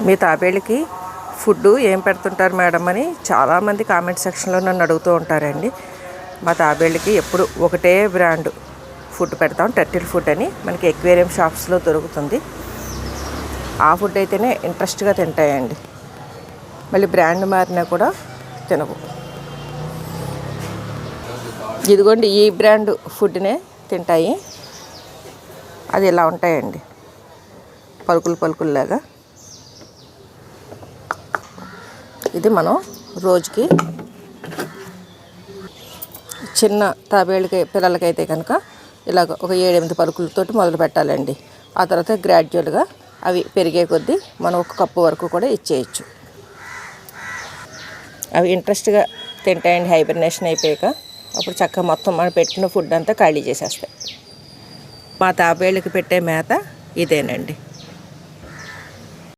మీ తాబేళ్ళకి food ఏం పెడుతుంటారు madam అని చాలామంది కామెంట్ సెక్షన్లో నన్ను అడుగుతూ ఉంటారండి. మా తాబేళ్ళకి ఎప్పుడు ఒకటే బ్రాండ్ ఫుడ్ పెడతాం, టర్టిల్ ఫుడ్ అని. మనకి ఎక్వేరియం షాప్స్లో దొరుకుతుంది. ఆ ఫుడ్ అయితేనే ఇంట్రెస్ట్గా తింటాయండి. మళ్ళీ బ్రాండ్ మారినా కూడా తినవు. ఇదిగోండి, ఈ బ్రాండ్ ఫుడ్నే తింటాయి. అది ఇలా ఉంటాయండి, పలుకులు పలుకుల్లాగా. ఇది మనం రోజుకి చిన్న తాబేళ్ళకి పిల్లలకైతే కనుక ఇలాగ ఒక 7-8 పలుకులతోటి మొదలు పెట్టాలండి. ఆ తర్వాత గ్రాడ్యువల్గా అవి పెరిగే కొద్దీ మనం 1 కప్పు వరకు కూడా ఇచ్చేయచ్చు. అవి ఇంట్రెస్ట్గా తింటాయండి. హైబర్నేషన్ అయిపోయాక అప్పుడు చక్కగా మొత్తం మనం పెట్టుకున్న ఫుడ్ అంతా ఖాళీ చేసేస్తాయి. మా తాబేళ్ళకి పెట్టే మేత ఇదేనండి.